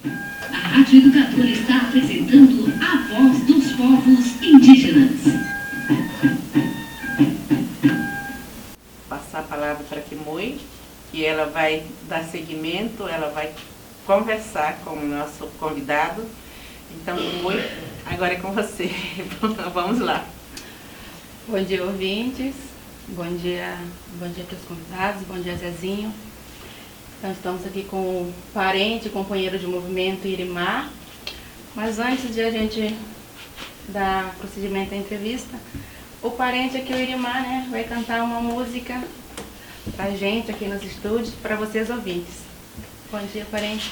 A Rádio Educadora está apresentando a voz dos povos indígenas. Passar a palavra para a Kimui, que ela vai dar seguimento, ela vai conversar com o nosso convidado. Então, Kimui, agora é com você. Vamos lá. Bom dia, ouvintes. Bom dia para os convidados. Bom dia, Zezinho. Então, estamos aqui com o parente, companheiro de movimento Irimá. Mas antes de a gente dar procedimento à entrevista, o parente aqui, o Irimá, né, vai cantar uma música pra gente aqui nos estúdios, para vocês ouvintes. Bom dia, parente.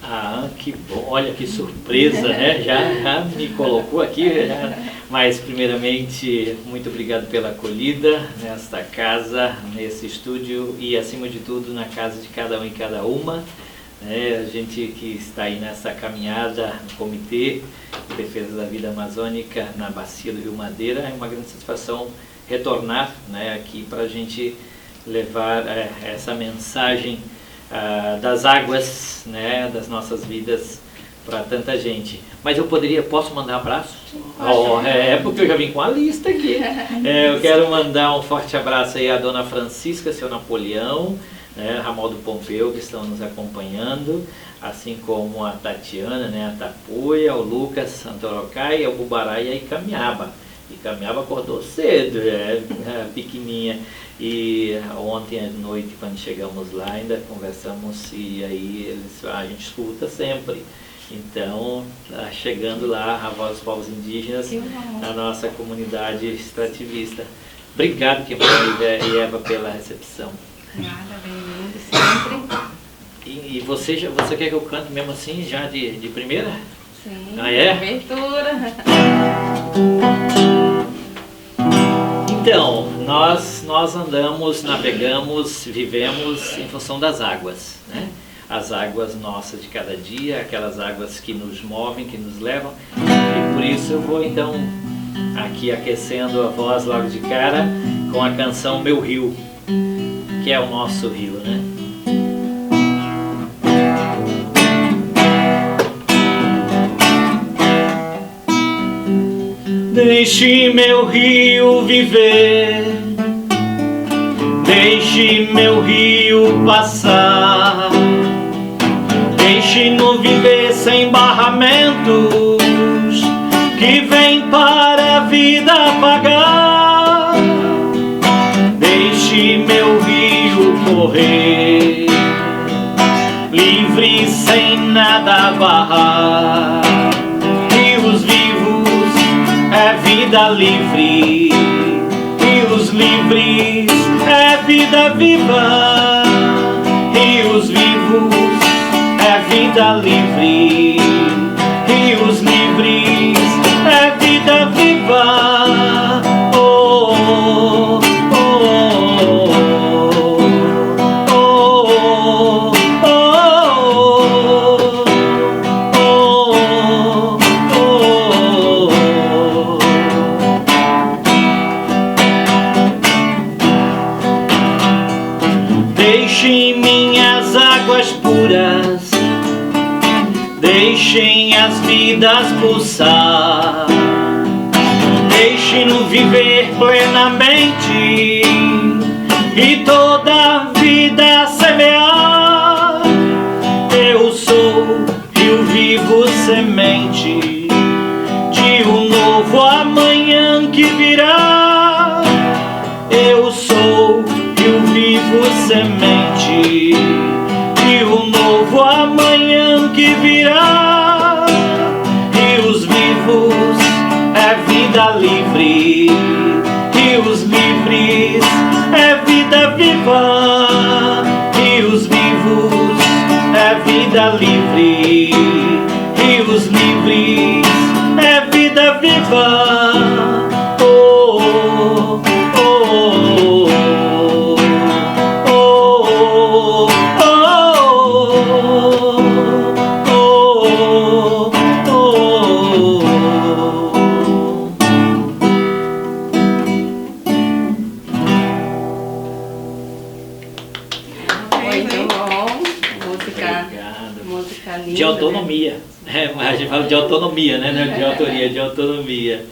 Ah, que bom, olha que surpresa, né? Já me colocou aqui, mas primeiramente, muito obrigado pela acolhida nesta casa, nesse estúdio e acima de tudo na casa de cada um e cada uma. A gente que está aí nessa caminhada no Comitê de Defesa da Vida Amazônica na Bacia do Rio Madeira, é uma grande satisfação retornar, né, aqui para a gente levar essa mensagem das águas, né, das nossas vidas para tanta gente. Mas posso mandar um abraço? Porque eu já vim com a lista aqui. Eu quero mandar um forte abraço aí à dona Francisca, seu Napoleão, né, Ramaldo Pompeu, que estão nos acompanhando, assim como a Tatiana, né, a Tapuia, o Lucas Santorocai, o Bubará e a Icamiaba. Icamiaba acordou cedo, pequenininha. E ontem à noite, quando chegamos lá, ainda conversamos e aí a gente escuta sempre. Então, tá chegando lá a voz dos povos indígenas na nossa comunidade extrativista. Obrigado, Kimui e Eva, pela recepção. Nada, bem-vindo sempre. E você quer que eu cante mesmo assim, já de primeira? Sim, ah, é? Abertura. Então, nós andamos, navegamos, vivemos em função das águas, né? As águas nossas de cada dia, aquelas águas que nos movem, que nos levam. E por isso eu vou então aqui aquecendo a voz logo de cara com a canção Meu Rio, que é o nosso rio, né? Deixe meu rio viver, deixe meu rio passar, deixe-no viver sem barramentos que vem para a vida apagar. Deixe meu rio correr, livre sem nada barrar. Rios vivos é vida livre, rios livres é vida viva. Rios vivos é vida livre, rios livres é vida viva. Oh, oh, oh, oh, oh, oh, oh, oh. Deixem minhas águas puras, deixem as vidas pulsar, deixem-no viver plenamente e toda a vida semear. Eu sou rio vivo, semente de um novo amanhã que virá. Eu sou rio vivo, semente de um novo amanhã que virá. Rios vivos é vida livre, rios livres é vida viva. Rios vivos é vida livre, rios livres é vida viva. Oh, oh, oh, oh, oh, oh, oh, oh. Muito bom. Obrigado. Música música linda, de autonomia. Né? Mas a gente fala de autonomia, né? Não é de autoria, de autonomia.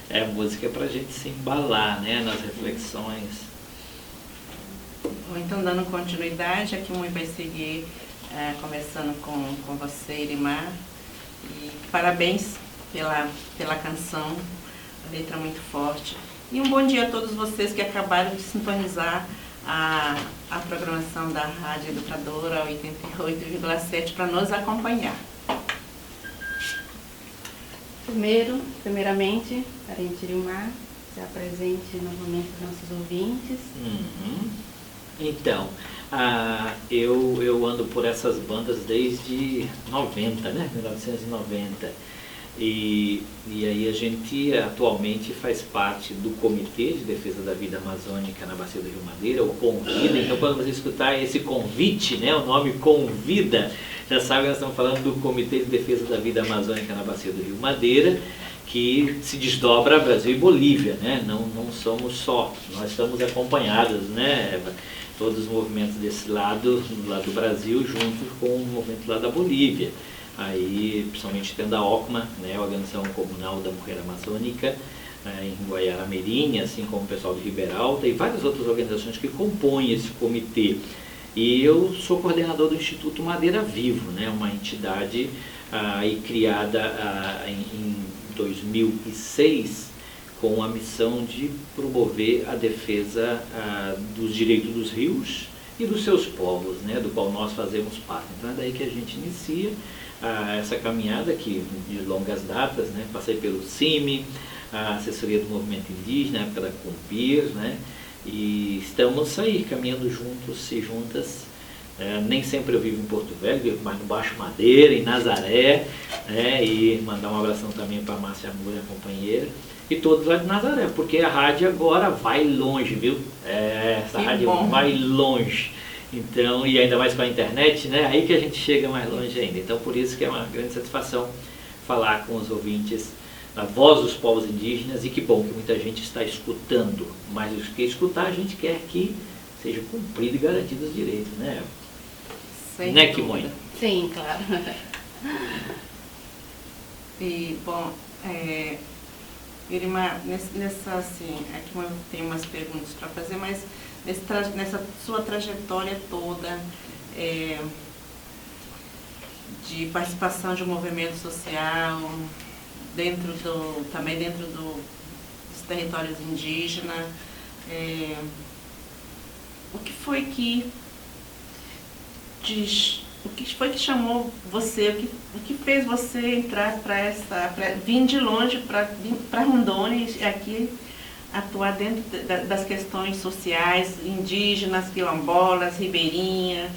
É música para a gente se embalar, né? Nas reflexões. Ou então, dando continuidade, aqui o Mui vai seguir conversando com você, Irimar. E parabéns pela canção, a letra muito forte. E um bom dia a todos vocês que acabaram de sintonizar a programação da Rádio Educadora 88,7 para nos acompanhar. Primeiramente, parente Irimar, se apresente novamente aos nossos ouvintes. Então, eu ando por essas bandas desde 90, né? 1990. E aí a gente atualmente faz parte do Comitê de Defesa da Vida Amazônica na Bacia do Rio Madeira, o Convida. Então, quando você escutar esse convite, né, o nome Convida, já sabe que nós estamos falando do Comitê de Defesa da Vida Amazônica na Bacia do Rio Madeira, que se desdobra Brasil e Bolívia, né? Não somos só, nós estamos acompanhados, né, Eva? Todos os movimentos desse lado, do lado do Brasil, junto com o movimento lá da Bolívia. Aí, principalmente tendo a OCMA, né, a Organização Comunal da Mulher Amazônica, em Guaiara-Mirim, assim como o pessoal de Riberalta e várias outras organizações que compõem esse comitê. E eu sou coordenador do Instituto Madeira Vivo, né, uma entidade criada em 2006 com a missão de promover a defesa dos direitos dos rios e dos seus povos, né, do qual nós fazemos parte. Então é daí que a gente inicia essa caminhada aqui de longas datas, né? Passei pelo CIMI, a assessoria do movimento indígena, na época da Compir, né? E estamos aí caminhando juntos e juntas. Nem sempre eu vivo em Porto Velho, vivo mais no Baixo Madeira, em Nazaré, né? E mandar um abração também para a Márcia Moura, companheira, e todos lá de Nazaré, porque a rádio agora vai longe, viu? Essa rádio vai longe. Então, e ainda mais com a internet, né? Aí que a gente chega mais longe ainda. Então, por isso que é uma grande satisfação falar com os ouvintes da voz dos povos indígenas, e que bom que muita gente está escutando. Mas do que escutar, a gente quer que seja cumprido e garantido os direitos, né? Sem né, dúvida. Kimoi? Sim, claro. E, bom, Irimar, nessa, assim, aqui eu tenho umas perguntas para fazer, mas nessa sua trajetória toda de participação de um movimento social, também dentro dos territórios indígenas, o que foi que chamou você, o que fez você entrar vir de longe para Rondônia e aqui atuar dentro das questões sociais, indígenas, quilombolas, ribeirinhas?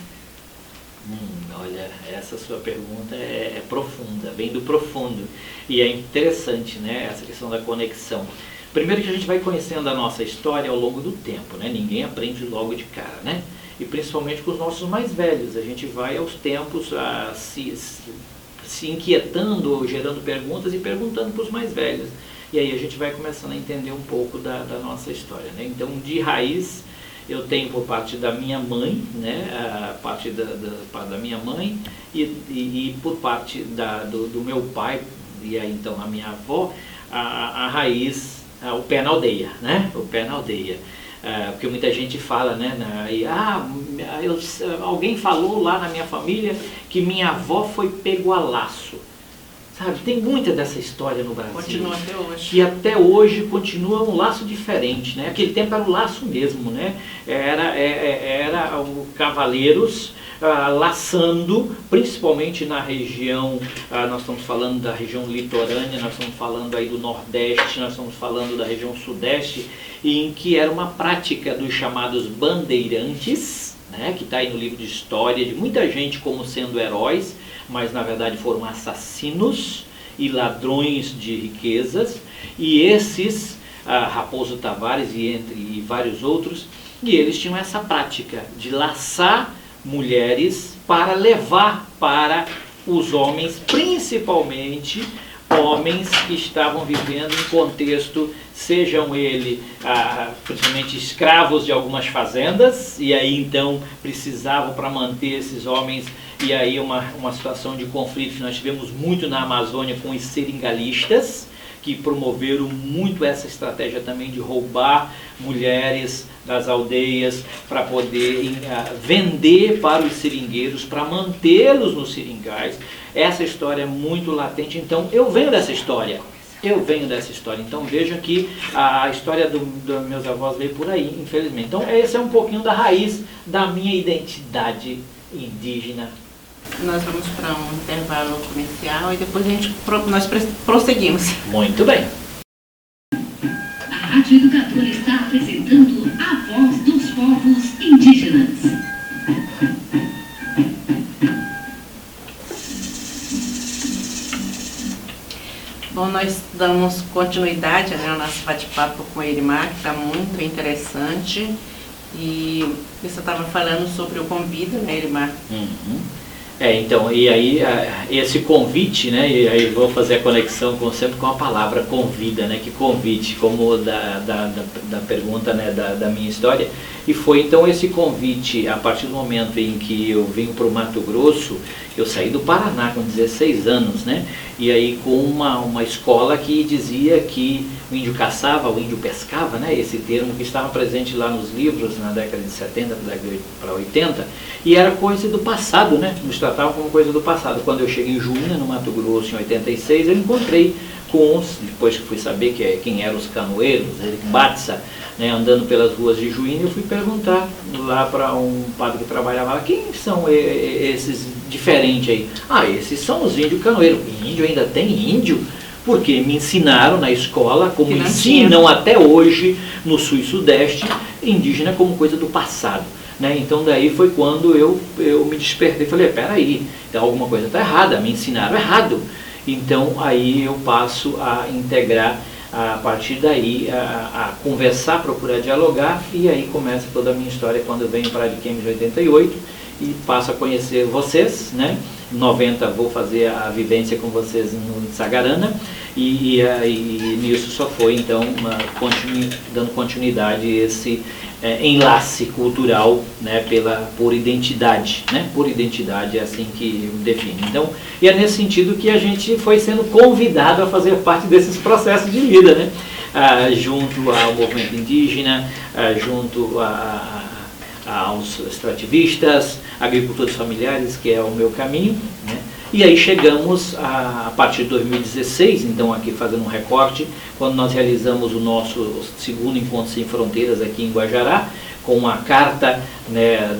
Olha, essa sua pergunta é profunda, vem do profundo. E é interessante, né, essa questão da conexão. Primeiro que a gente vai conhecendo a nossa história ao longo do tempo, né? Ninguém aprende logo de cara, né? E principalmente com os nossos mais velhos. A gente vai aos tempos se inquietando, ou gerando perguntas e perguntando para os mais velhos. E aí a gente vai começando a entender um pouco da nossa história, né? Então, de raiz, eu tenho por parte da minha mãe, né? A parte da minha mãe e por parte do meu pai, e aí então a minha avó, a raiz, o pé na aldeia, né? O pé na aldeia. Porque muita gente fala, né? Alguém falou lá na minha família que minha avó foi pego a laço. Sabe, tem muita dessa história no Brasil. Continua até hoje. E até hoje continua um laço diferente, né? Aquele tempo era o laço mesmo, né? Era o cavaleiros laçando, principalmente na região, nós estamos falando da região litorânea, nós estamos falando aí do Nordeste, nós estamos falando da região Sudeste, em que era uma prática dos chamados bandeirantes, né? Que está aí no livro de história, de muita gente como sendo heróis, mas na verdade foram assassinos e ladrões de riquezas, e esses, Raposo Tavares e vários outros, e eles tinham essa prática de laçar mulheres para levar para os homens, principalmente homens que estavam vivendo em contexto, sejam ele principalmente escravos de algumas fazendas, e aí então precisavam para manter esses homens, e aí uma situação de conflito que nós tivemos muito na Amazônia com os seringalistas, que promoveram muito essa estratégia também de roubar mulheres das aldeias para poder vender para os seringueiros, para mantê-los nos seringais. Essa história é muito latente, então eu venho dessa história. Então veja que a história dos meus avós veio por aí, infelizmente. Então esse é um pouquinho da raiz da minha identidade indígena. Nós vamos para um intervalo comercial e depois nós prosseguimos. Muito bem. A Rádio Educadora está apresentando a voz dos povos indígenas. Bom, nós damos continuidade ao nosso bate-papo com a Irimar, que está muito interessante. E você estava falando sobre o convite, né, Irimar? Uhum. Então, e aí esse convite, né, e aí vou fazer a conexão sempre com a palavra convida, né, que convite, como da pergunta, né, da minha história, e foi então esse convite, a partir do momento em que eu vim para o Mato Grosso, eu saí do Paraná com 16 anos, né, e aí com uma escola que dizia que o índio caçava, o índio pescava, né, esse termo que estava presente lá nos livros na década de 70 para 80, e era coisa do passado, né, nos tratavam como coisa do passado. Quando eu cheguei em Juína, no Mato Grosso, em 86, eu encontrei com depois que fui saber quem eram os canoeiros, Eric Batsa, né, andando pelas ruas de Juína, eu fui perguntar lá para um padre que trabalhava lá, quem são esses diferentes aí? Esses são os índios canoeiros. Índio ainda tem índio? Porque me ensinaram na escola, como ensinam até hoje no Sul e Sudeste, indígena como coisa do passado. Né? Então daí foi quando eu me despertei e falei, peraí, então alguma coisa está errada, me ensinaram errado. Então aí eu passo a integrar, a partir daí, a conversar, procurar dialogar, e aí começa toda a minha história quando eu venho para Ariquemes em 88 e passo a conhecer vocês, né? Em 90 vou fazer a vivência com vocês no Sagarana, e nisso só foi então dando continuidade esse enlace cultural, né, por identidade, né? Por identidade é assim que eu defino. Então, e é nesse sentido que a gente foi sendo convidado a fazer parte desses processos de vida, né? Junto ao movimento indígena, junto aos extrativistas, agricultores familiares, que é o meu caminho, né? E aí chegamos a partir de 2016, então aqui fazendo um recorte, quando nós realizamos o nosso segundo Encontro Sem Fronteiras aqui em Guajará, com a carta, né,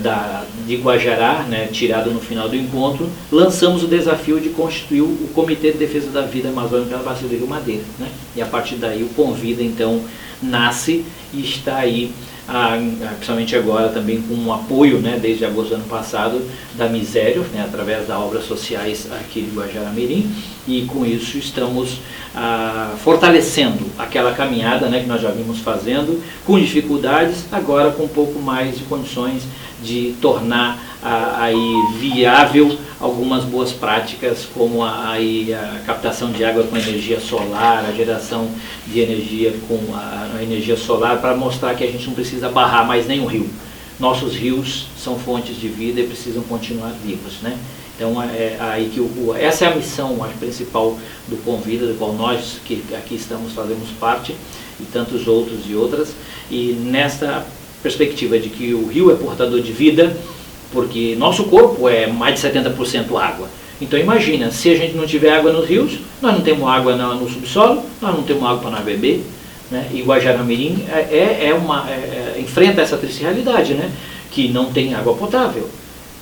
de Guajará, né, tirada no final do encontro, lançamos o desafio de constituir o Comitê de Defesa da Vida Amazônica da Bacia do Rio Madeira, né? E a partir daí o Convida então nasce e está aí, principalmente agora também com um apoio, né, desde agosto do ano passado, da Misério, né, através das obras sociais aqui de Guajará-Mirim, e com isso estamos fortalecendo aquela caminhada, né, que nós já vimos fazendo, com dificuldades, agora com um pouco mais de condições de tornar aí viável algumas boas práticas, como a captação de água com energia solar, a geração de energia com a energia solar, para mostrar que a gente não precisa barrar mais nenhum rio. Nossos rios são fontes de vida e precisam continuar vivos, né? Então aí que essa é a missão principal do Convida, do qual nós que aqui estamos fazemos parte, e tantos outros e outras, e nesta perspectiva de que o rio é portador de vida, porque nosso corpo é mais de 70% água. Então imagina, se a gente não tiver água nos rios, nós não temos água no subsolo, nós não temos água para nós beber, né? E Guajará-Mirim enfrenta essa triste realidade, né? Que não tem água potável.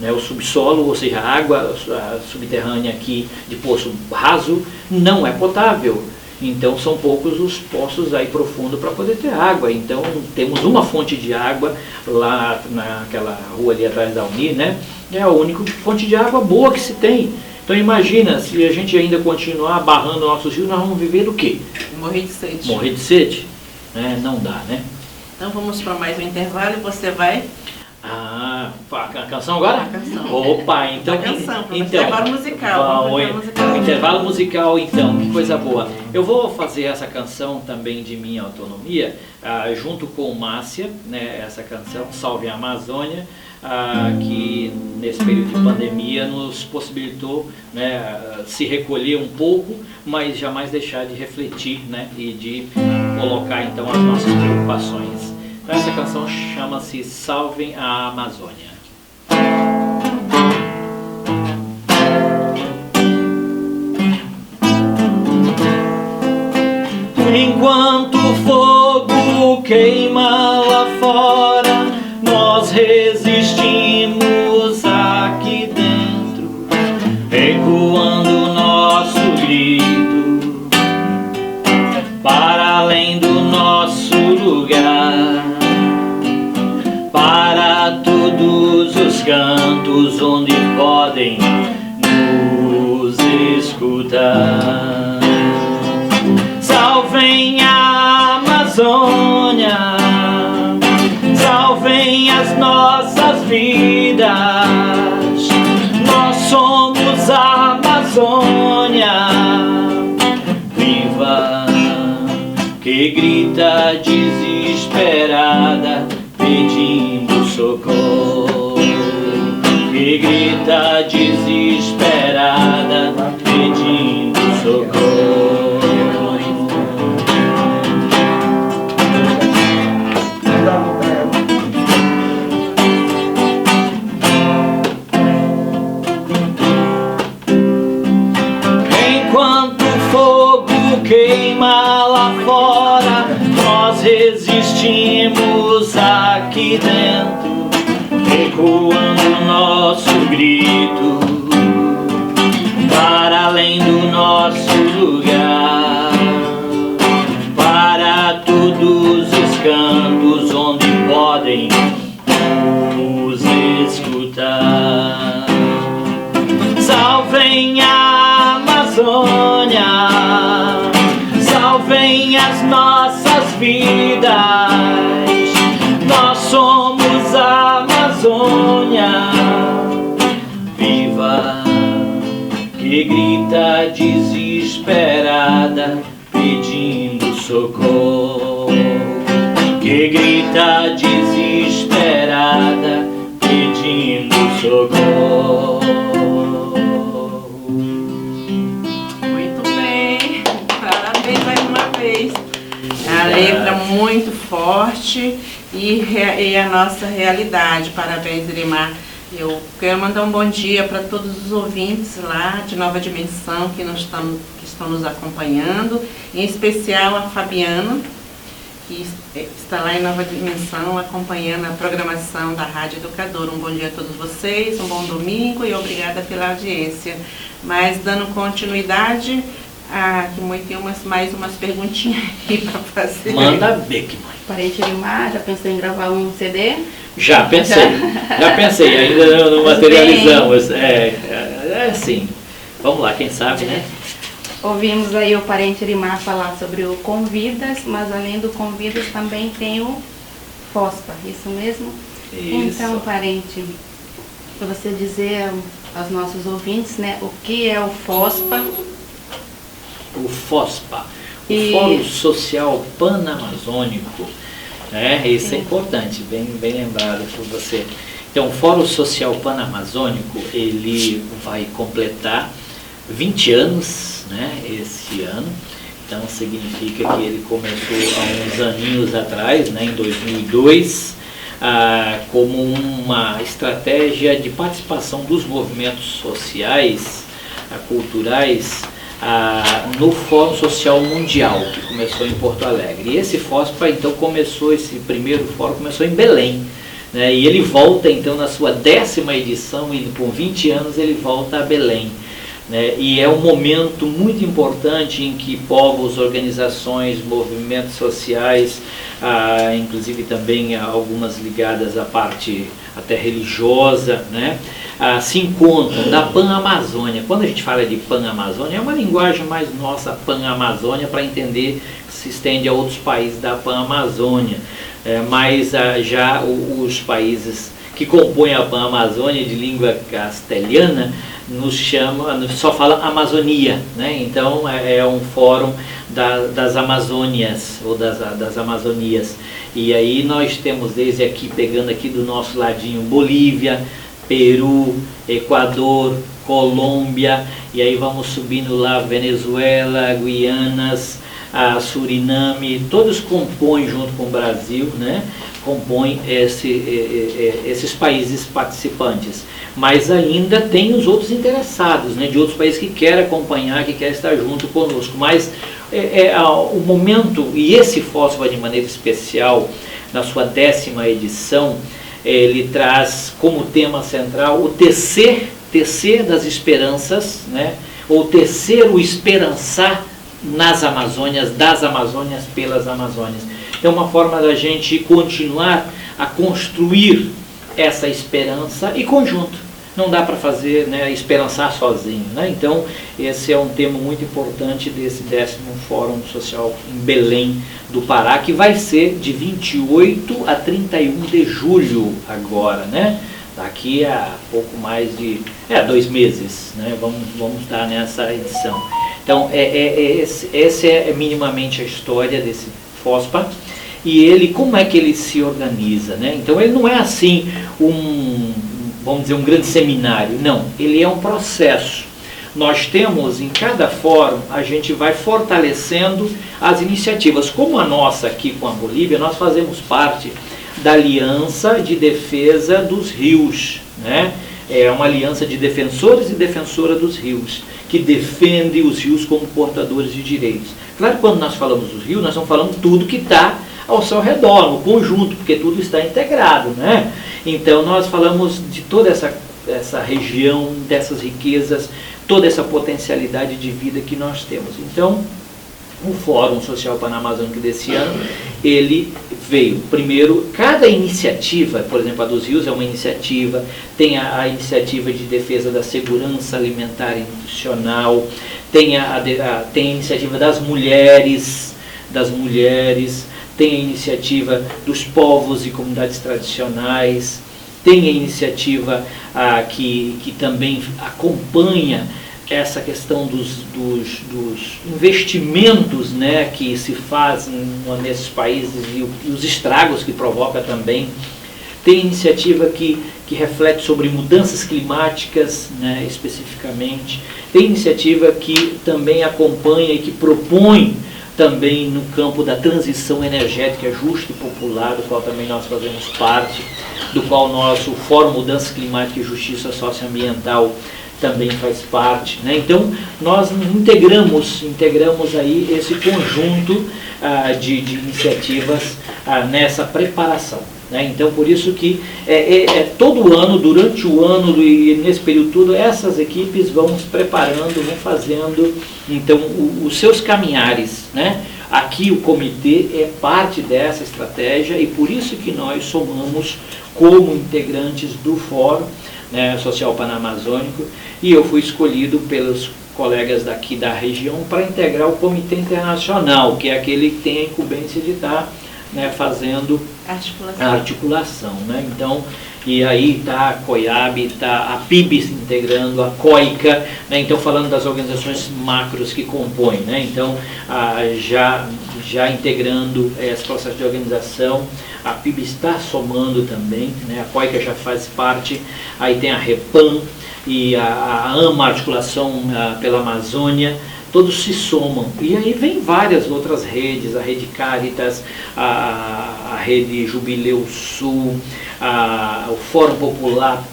Né? O subsolo, ou seja, a água subterrânea aqui de poço raso, não é potável. Então são poucos os poços aí profundos para poder ter água. Então temos uma fonte de água lá naquela rua ali atrás da Uni, né? É a única fonte de água boa que se tem. Então imagina, se a gente ainda continuar barrando nossos rios, nós vamos viver do quê? Morrer de sede. Morrer de sede? Não dá, né? Então vamos para mais um intervalo e você vai... A canção agora? A canção. Opa, então... A canção, então intervalo musical. Intervalo musical, então, que coisa boa. Eu vou fazer essa canção também de Minha Autonomia, junto com Márcia, né, essa canção, Salve a Amazônia, que nesse período de pandemia nos possibilitou, né, se recolher um pouco, mas jamais deixar de refletir, né, e de colocar então as nossas preocupações. Então, essa canção chama-se Salvem a Amazônia. Enquanto o fogo queima lá fora, nós resistimos aqui dentro, ecoando nosso grito para além do nosso lugar, para todos os cantos onde podem nos escutar. Salvem a Amazônia, salvem as nossas vidas. Nós somos a Amazônia viva, que grita desesperada pedindo socorro, que grita desesperada pedindo socorro. Queima lá fora, nós resistimos aqui dentro, ecoando nosso grito para além do nosso lugar, para todos os cantos onde podem nos escutar. Salvem a Amazônia, salvem as nossas vidas. Nós somos a Amazônia viva, que grita desesperada pedindo socorro, que grita desesperada pedindo socorro. A letra muito forte e a nossa realidade. Parabéns, Irimar. Eu quero mandar um bom dia para todos os ouvintes lá de Nova Dimensão que estão nos acompanhando, em especial a Fabiana, que está lá em Nova Dimensão acompanhando a programação da Rádio Educadora. Um bom dia a todos vocês, um bom domingo e obrigada pela audiência. Mas dando continuidade, que mãe tem mais umas perguntinhas aí para fazer. Manda ver, que mãe. Parente Irimar, já pensou em gravar um CD? Já pensei, ainda não materializamos. É sim. Vamos lá, quem sabe, né? Ouvimos aí o parente Irimar falar sobre o Convidas, mas além do Convidas também tem o FOSPA, isso mesmo? Isso. Então, parente, para você dizer aos nossos ouvintes, né, o que é o FOSPA? O FOSPA, o Fórum Social Panamazônico, né? Isso é importante, bem lembrado por você. Então, o Fórum Social Panamazônico, ele vai completar 20 anos, né, esse ano. Então, significa que ele começou há uns aninhos atrás, né, em 2002, como uma estratégia de participação dos movimentos sociais, culturais, no Fórum Social Mundial, que começou em Porto Alegre. E esse FOSPA, então, esse primeiro fórum começou em Belém, né? E ele volta, então, na sua 10ª edição, e com 20 anos ele volta a Belém, né? E é um momento muito importante em que povos, organizações, movimentos sociais, inclusive também algumas ligadas à parte até religiosa, né? Se encontram da Pan-Amazônia. Quando a gente fala de Pan-Amazônia, é uma linguagem mais nossa, Pan-Amazônia, para entender que se estende a outros países da Pan-Amazônia. Mas já os países que compõem a Amazônia de língua castelhana nos chama, só fala Amazônia, né? Então é um fórum das Amazônias ou das Amazonias. E aí nós temos desde aqui, pegando aqui do nosso ladinho, Bolívia, Peru, Equador, Colômbia, e aí vamos subindo lá, Venezuela, Guianas, Suriname, todos compõem junto com o Brasil, né? Compõem esses países participantes. Mas ainda tem os outros interessados, né? De outros países que querem acompanhar, que querem estar junto conosco. Mas o momento, e esse fósforo de maneira especial, na sua 10ª edição, ele traz como tema central o tecer das esperanças, né? Ou tecer o esperançar nas Amazônias, das Amazônias pelas Amazônias. É uma forma da gente continuar a construir essa esperança e conjunto. Não dá para fazer, né, esperançar sozinho, né? Então, esse é um tema muito importante desse 10º Fórum Social em Belém do Pará, que vai ser de 28 a 31 de julho agora, né? Daqui a pouco mais de 2 meses, né? Vamos estar nessa edição. Então, essa é minimamente a história desse FOSPA. E ele, como é que ele se organiza, né? Então, ele não é assim vamos dizer, um grande seminário. Não, ele é um processo. Nós temos, em cada fórum, a gente vai fortalecendo as iniciativas. Como a nossa aqui com a Bolívia, nós fazemos parte da Aliança de Defesa dos Rios, né? É uma aliança de defensores e defensora dos rios, que defende os rios como portadores de direitos. Claro que quando nós falamos dos rios, nós estamos falando tudo que está ao seu redor, no conjunto, porque tudo está integrado, né? Então nós falamos de toda essa região, dessas riquezas, toda essa potencialidade de vida que nós temos. Então, o Fórum Social Panamazônico desse ano, ele veio, primeiro, cada iniciativa, por exemplo, a dos rios é uma iniciativa, tem a iniciativa de defesa da segurança alimentar e nutricional, tem a iniciativa das mulheres, tem a iniciativa dos povos e comunidades tradicionais, tem a iniciativa que também acompanha essa questão dos investimentos, né, que se fazem nesses países e os estragos que provoca também. Tem iniciativa que reflete sobre mudanças climáticas, né, especificamente. Tem iniciativa que também acompanha e que propõe também no campo da transição energética justa e popular, do qual também nós fazemos parte, do qual o nosso Fórum Mudança Climática e Justiça Socioambiental também faz parte, né? Então, nós integramos aí esse conjunto de iniciativas nessa preparação, né? Então, por isso que todo ano, durante o ano e nesse período todo, essas equipes vão se preparando, vão fazendo, então, os seus caminhares, né? Aqui o comitê é parte dessa estratégia e por isso que nós somamos como integrantes do Fórum, né, Social Panamazônico, e eu fui escolhido pelos colegas daqui da região para integrar o Comitê Internacional, que é aquele que tem a incumbência de estar, né, fazendo a articulação, né? Então, e aí está a COIAB, está a PIB se integrando, a COICA, né? Então falando das organizações macros que compõem, né? Então já integrando esse processo de organização, a PIB está somando também, né? A COICA já faz parte, aí tem a REPAM e a AMA, Articulação pela Amazônia, todos se somam. E aí vem várias outras redes, a Rede Caritas, a Rede Jubileu Sul, o Fórum Popular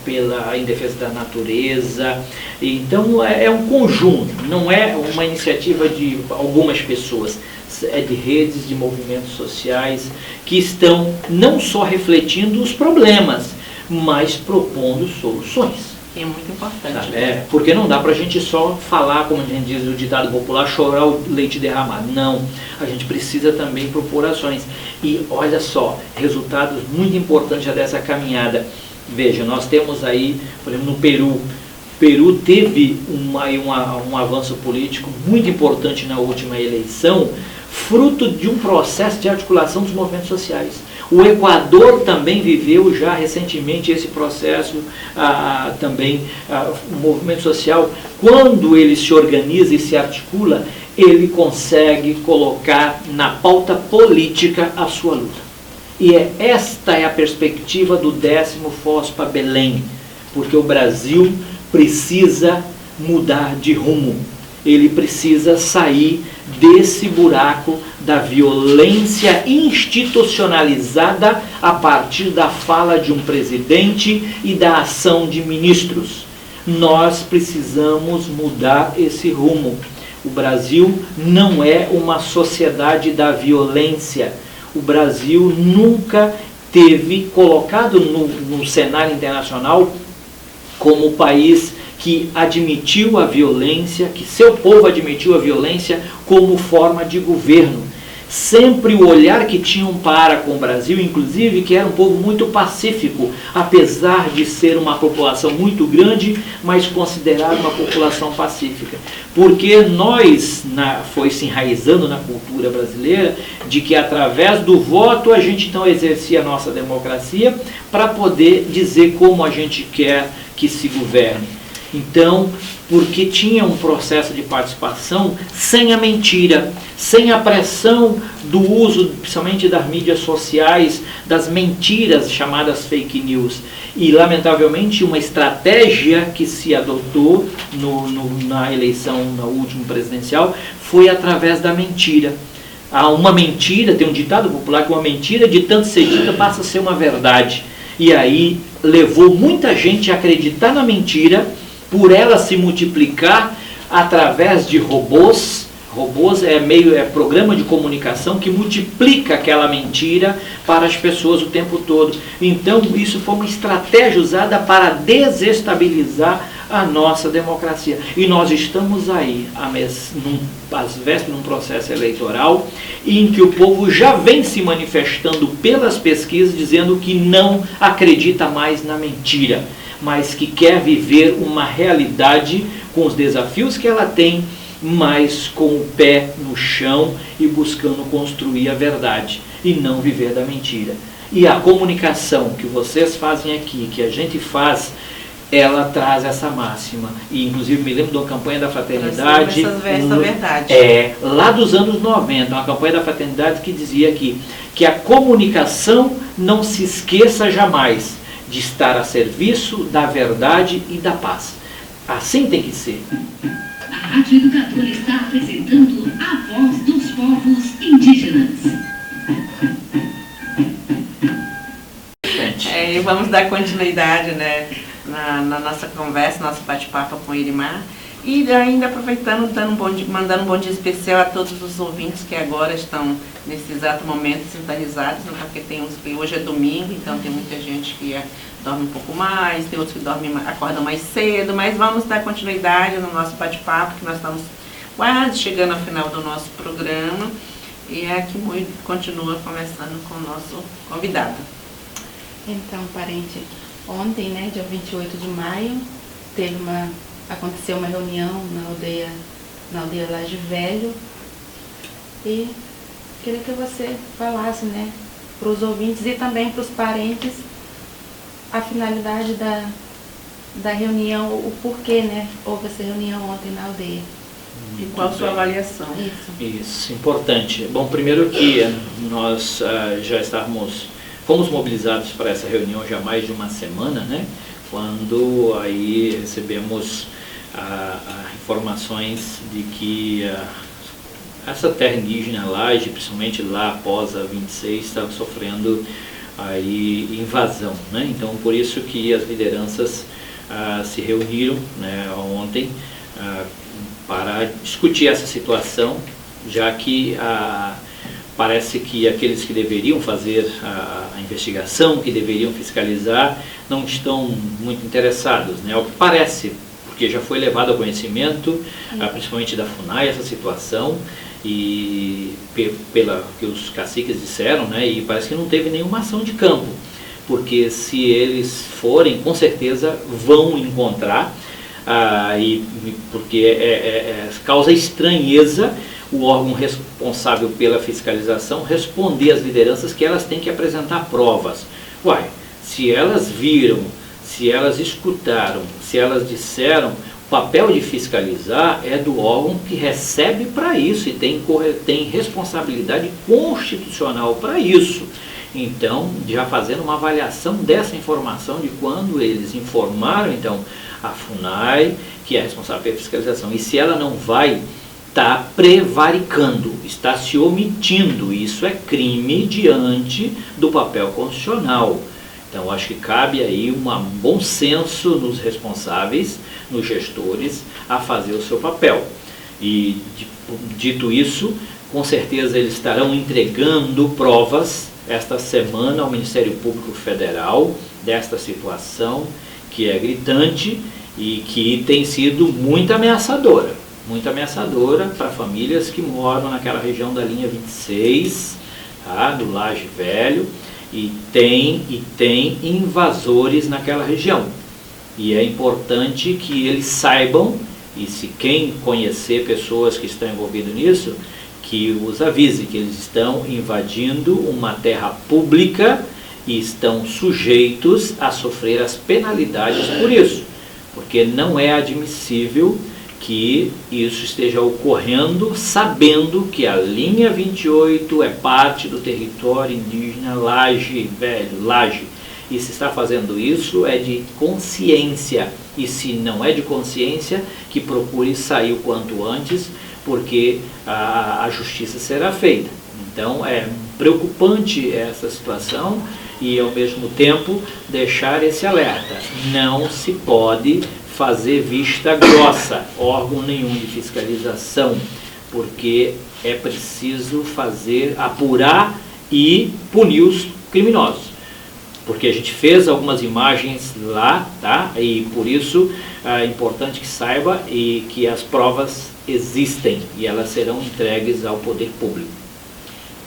em Defesa da Natureza. Então é um conjunto, não é uma iniciativa de algumas pessoas, é de redes, de movimentos sociais que estão não só refletindo os problemas, mas propondo soluções. Que é muito importante. Tá? Porque não dá para a gente só falar, como a gente diz o ditado popular, chorar o leite derramado. Não, a gente precisa também propor ações. E olha só, resultados muito importantes dessa caminhada. Veja, nós temos aí, por exemplo, no Peru. O Peru teve um avanço político muito importante na última eleição, fruto de um processo de articulação dos movimentos sociais. O Equador também viveu já recentemente esse processo, também o movimento social, quando ele se organiza e se articula, ele consegue colocar na pauta política a sua luta. E esta é a perspectiva do 10º FOSPA Belém, porque o Brasil precisa mudar de rumo. Ele precisa sair desse buraco da violência institucionalizada a partir da fala de um presidente e da ação de ministros. Nós precisamos mudar esse rumo. O Brasil não é uma sociedade da violência. O Brasil nunca teve colocado no cenário internacional como o país que admitiu a violência, que seu povo admitiu a violência como forma de governo. Sempre o olhar que tinham para com o Brasil, inclusive, que era um povo muito pacífico, apesar de ser uma população muito grande, mas considerada uma população pacífica. Porque nós, foi se enraizando na cultura brasileira, de que através do voto a gente então exercia a nossa democracia para poder dizer como a gente quer que se governe. Então, porque tinha um processo de participação sem a mentira, sem a pressão do uso, principalmente das mídias sociais, das mentiras chamadas fake news. E, lamentavelmente, uma estratégia que se adotou na eleição, no último presidencial, foi através da mentira. Uma mentira, tem um ditado popular que uma mentira de tanto ser dita passa a ser uma verdade. E aí levou muita gente a acreditar na mentira, por ela se multiplicar através de robôs. Robôs é programa de comunicação que multiplica aquela mentira para as pessoas o tempo todo. Então isso foi uma estratégia usada para desestabilizar a nossa democracia. E nós estamos aí, às vésperas de um processo eleitoral, em que o povo já vem se manifestando pelas pesquisas, dizendo que não acredita mais na mentira, mas que quer viver uma realidade com os desafios que ela tem, mas com o pé no chão e buscando construir a verdade e não viver da mentira. E a comunicação que vocês fazem aqui, que a gente faz, ela traz essa máxima. E inclusive me lembro de uma campanha da Fraternidade, lá dos anos 90, uma campanha da Fraternidade que dizia que a comunicação não se esqueça jamais de estar a serviço da verdade e da paz. Assim tem que ser. A Rádio Educadora está apresentando a voz dos povos indígenas. E vamos dar continuidade, né, na nossa conversa, nosso bate-papo com o Irimar. E ainda aproveitando, mandando um bom dia especial a todos os ouvintes que agora estão nesse exato momento sintonizados, né, porque hoje é domingo, então tem muita gente que dorme um pouco mais, tem outros que acordam mais cedo, mas vamos dar continuidade no nosso bate-papo, que nós estamos quase chegando ao final do nosso programa, e aqui continua conversando com o nosso convidado. Então, parente, ontem, né, dia 28 de maio, aconteceu uma reunião na aldeia Laje Velho, e queria que você falasse, né, para os ouvintes e também para os parentes a finalidade da reunião, o porquê, né, houve essa reunião ontem na aldeia. E qual a sua avaliação? Isso, importante. Bom, primeiro que nós fomos mobilizados para essa reunião já há mais de uma semana, né, quando aí recebemos informações de que essa terra indígena Laje, principalmente lá após a 26, estava sofrendo aí invasão, né? Então por isso que as lideranças se reuniram, né, ontem para discutir essa situação, já que parece que aqueles que deveriam fazer a investigação, que deveriam fiscalizar, não estão muito interessados, né? Ao que parece, porque já foi levado ao conhecimento, principalmente da FUNAI, essa situação, e pela que os caciques disseram, né, e parece que não teve nenhuma ação de campo, porque se eles forem, com certeza vão encontrar porque causa estranheza o órgão responsável pela fiscalização responder às lideranças que elas têm que apresentar provas. Uai, se elas viram, se elas escutaram, se elas disseram, o papel de fiscalizar é do órgão que recebe para isso e tem responsabilidade constitucional para isso. Então, já fazendo uma avaliação dessa informação de quando eles informaram, então, a FUNAI, que é responsável pela fiscalização, e se ela não vai, está prevaricando, está se omitindo. Isso é crime diante do papel constitucional. Então, acho que cabe aí um bom senso nos responsáveis, nos gestores, a fazer o seu papel. E, dito isso, com certeza eles estarão entregando provas esta semana ao Ministério Público Federal desta situação que é gritante e que tem sido muito ameaçadora para famílias que moram naquela região da linha 26, tá, do Laje Velho, e tem invasores naquela região. E é importante que eles saibam, e se quem conhecer pessoas que estão envolvidas nisso, que os avise que eles estão invadindo uma terra pública e estão sujeitos a sofrer as penalidades por isso, porque não é admissível que isso esteja ocorrendo sabendo que a linha 28 é parte do território indígena Laje Velho, Laje. E se está fazendo isso é de consciência, e se não é de consciência, que procure sair o quanto antes, porque a justiça será feita. Então é preocupante essa situação e ao mesmo tempo deixar esse alerta. Não se pode fazer vista grossa, órgão nenhum de fiscalização, porque é preciso apurar e punir os criminosos. Porque a gente fez algumas imagens lá, tá? E por isso é importante que saiba e que as provas existem e elas serão entregues ao poder público.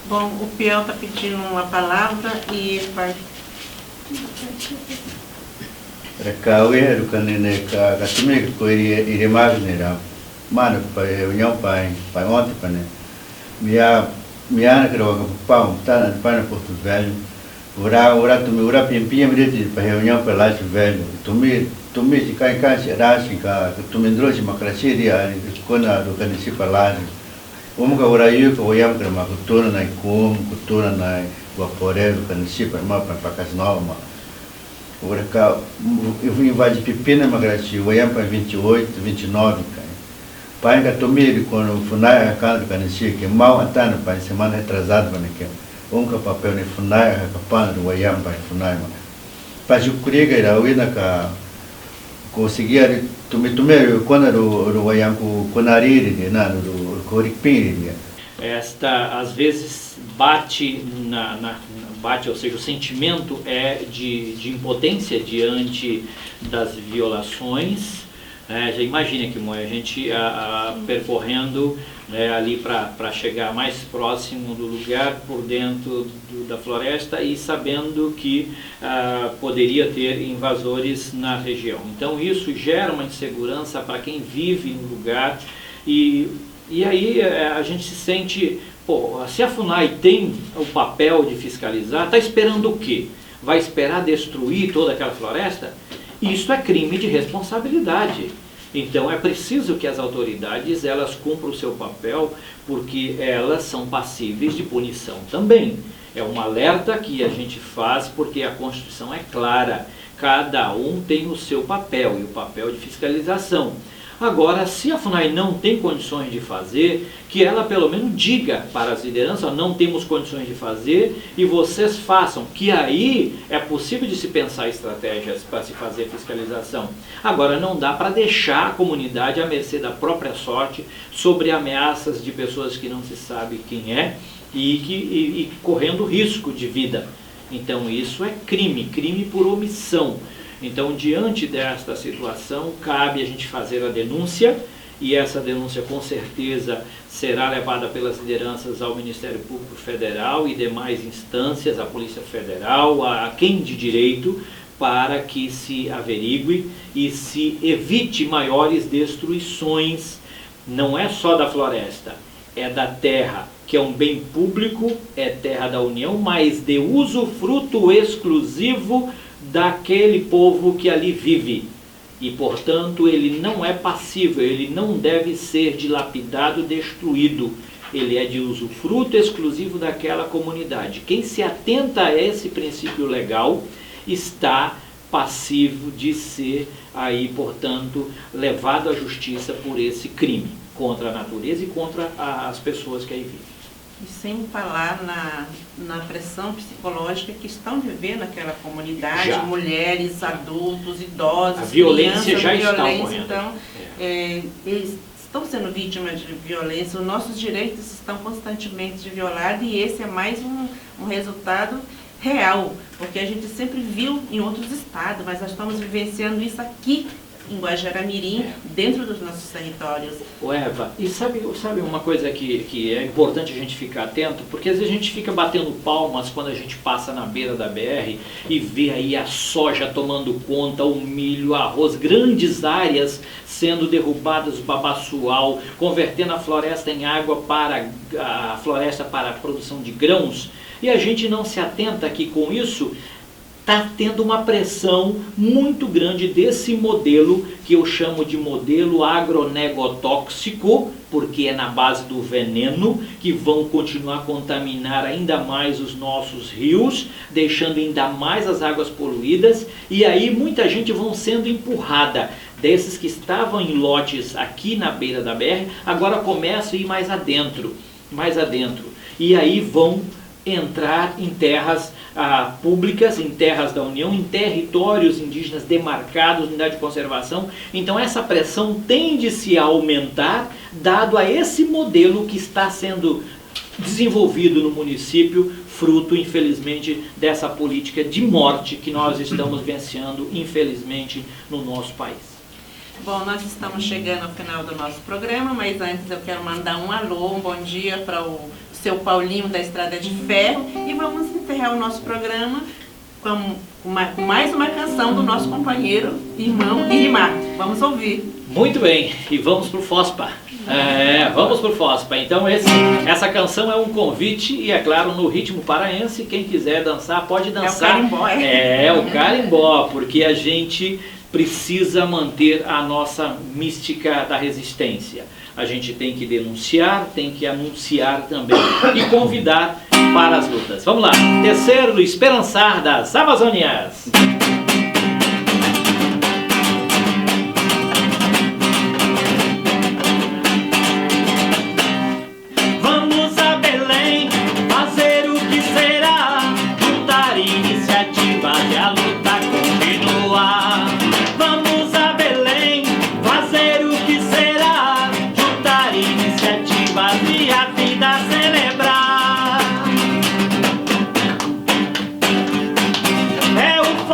Bom, o Piel está pedindo uma palavra e ele vai... Rakawe rukanene ka kasime ko iri magne ra mano pa união pai ontem pa né minha que roga pau tá na Porto Velho ora pimpinha me de pa reunião pa Laje Velho tu me de cai rashi ka tu me droji macrachi dia quando do canisi pa Laje ka ora eu ko yam que ma cultura na vapore do canisi pa Casnova. Agora, eu vim invadir Pepina, Magrati, o Iampa 28, 29, pai, que tomei quando o Funai a casa do Caneci, que mal atando para semana retrasada, que papel de Funai a capana do Iampa e Funai, mas o Kuriga era o ina que conseguia tomei quando o Iampa com nariz, do Coripim. Esta, às vezes, bate, ou seja, o sentimento é de impotência diante das violações. Já imagina que a gente percorrendo ali para chegar mais próximo do lugar, por dentro da floresta e sabendo que poderia ter invasores na região. Então isso gera uma insegurança para quem vive no lugar e aí a gente se sente, pô, se a FUNAI tem o papel de fiscalizar, está esperando o quê? Vai esperar destruir toda aquela floresta? Isso é crime de responsabilidade. Então é preciso que as autoridades elas cumpram o seu papel, porque elas são passíveis de punição também. É um alerta que a gente faz porque a Constituição é clara. Cada um tem o seu papel e o papel de fiscalização. Agora, se a FUNAI não tem condições de fazer, que ela pelo menos diga para as lideranças, não temos condições de fazer e vocês façam, que aí é possível de se pensar estratégias para se fazer fiscalização. Agora, não dá para deixar a comunidade à mercê da própria sorte sobre ameaças de pessoas que não se sabe quem é e correndo risco de vida. Então isso é crime por omissão. Então, diante desta situação, cabe a gente fazer a denúncia, e essa denúncia com certeza será levada pelas lideranças ao Ministério Público Federal e demais instâncias, à Polícia Federal, a quem de direito, para que se averigue e se evite maiores destruições, não é só da floresta, é da terra, que é um bem público, é terra da União, mas de usufruto exclusivo daquele povo que ali vive. E, portanto, ele não é passível, ele não deve ser dilapidado, destruído. Ele é de usufruto exclusivo daquela comunidade. Quem se atenta a esse princípio legal está passivo de ser aí, portanto, levado à justiça por esse crime contra a natureza e contra as pessoas que aí vivem. E sem falar na pressão psicológica que estão vivendo naquela comunidade, Já. mulheres, adultos, idosos, A violência crianças, já está violência, ocorrendo. então, eles estão sendo vítimas de violência, os nossos direitos estão constantemente violados e esse é mais um resultado real, porque a gente sempre viu em outros estados, mas nós estamos vivenciando isso aqui em Guajará-Mirim, dentro dos nossos territórios. Ô Eva, e sabe uma coisa que é importante a gente ficar atento? Porque às vezes a gente fica batendo palmas quando a gente passa na beira da BR e vê aí a soja tomando conta, o milho, o arroz, grandes áreas sendo derrubadas, o babaçual, convertendo a floresta em água para a floresta para a produção de grãos, e a gente não se atenta que com isso está tendo uma pressão muito grande desse modelo, que eu chamo de modelo agronegotóxico, porque é na base do veneno, que vão continuar a contaminar ainda mais os nossos rios, deixando ainda mais as águas poluídas, e aí muita gente vão sendo empurrada. Desses que estavam em lotes aqui na beira da BR, agora começam a ir mais adentro, e aí vão entrar em terras públicas, em terras da União, em territórios indígenas demarcados, unidade de conservação. Então essa pressão tende-se a aumentar, dado a esse modelo que está sendo desenvolvido no município, fruto, infelizmente, dessa política de morte que nós estamos vivenciando, infelizmente, no nosso país. Bom, nós estamos chegando ao final do nosso programa, mas antes eu quero mandar um alô, um bom dia para o seu Paulinho da Estrada de Ferro e vamos encerrar o nosso programa com mais uma canção do nosso companheiro, irmão Irimar. Vamos ouvir. Muito bem, e vamos pro FOSPA. Vamos pro FOSPA. Então essa canção é um convite e, é claro, no ritmo paraense, quem quiser dançar pode dançar. É o carimbó, é o carimbó, porque a gente precisa manter a nossa mística da resistência. A gente tem que denunciar, tem que anunciar também e convidar para as lutas. Vamos lá, Tecer o Esperançar das Amazônias. Vamos a Belém fazer o que será, juntar iniciativas e a luta continuar. Vamos a Belém fazer o que será, juntar iniciativas e a vida celebrar. É o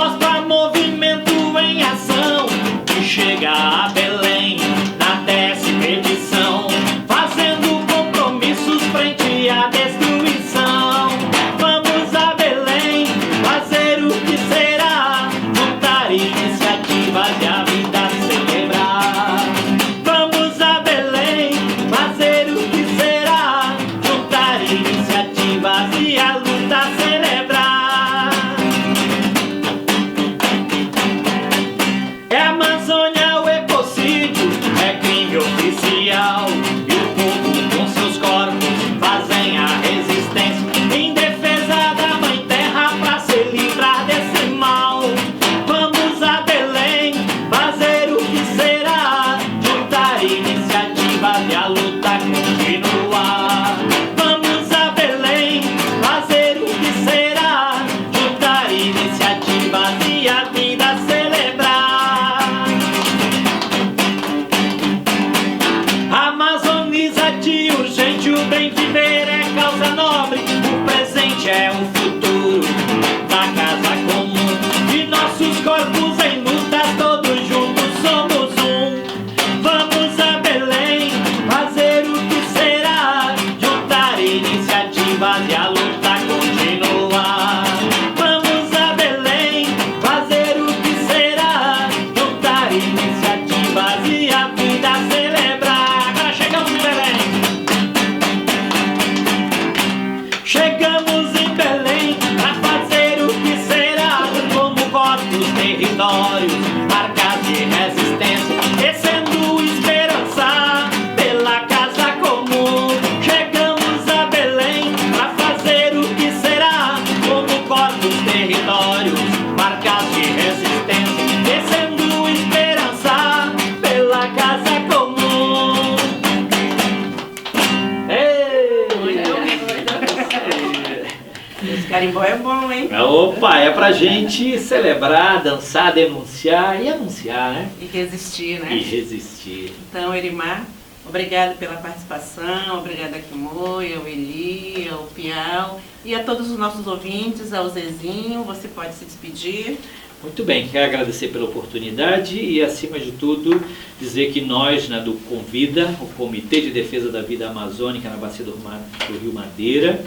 Carimbó é bom, hein? Opa, é pra gente celebrar, dançar, denunciar e anunciar, né? E resistir, né? E resistir. Então, Erimar, obrigado pela participação, obrigada a Kimoy, ao Eli, ao Piau e a todos os nossos ouvintes, ao Zezinho, você pode se despedir. Muito bem, quero agradecer pela oportunidade e, acima de tudo, dizer que nós, do Convida, o Comitê de Defesa da Vida Amazônica na Bacia do Rio Madeira,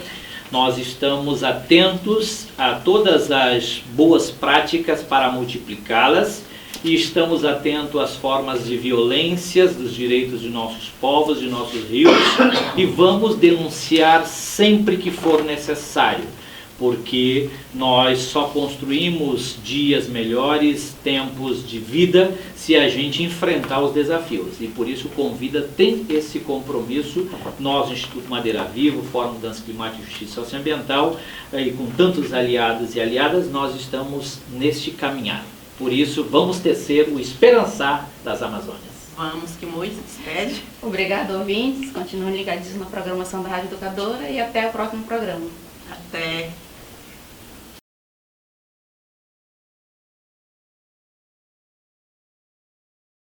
nós estamos atentos a todas as boas práticas para multiplicá-las e estamos atentos às formas de violências dos direitos de nossos povos, de nossos rios, e vamos denunciar sempre que for necessário, porque nós só construímos dias melhores, tempos de vida, se a gente enfrentar os desafios. E por isso o Convida tem esse compromisso. Nós, Instituto Madeira Viva, Fórum Dança Climática e Justiça Socioambiental, e com tantos aliados e aliadas, nós estamos neste caminhar. Por isso, vamos tecer o esperançar das Amazônias. Vamos, Kimoy, se despede. Obrigado, ouvintes. Continuem ligadinhos na programação da Rádio Educadora e até o próximo programa. Até.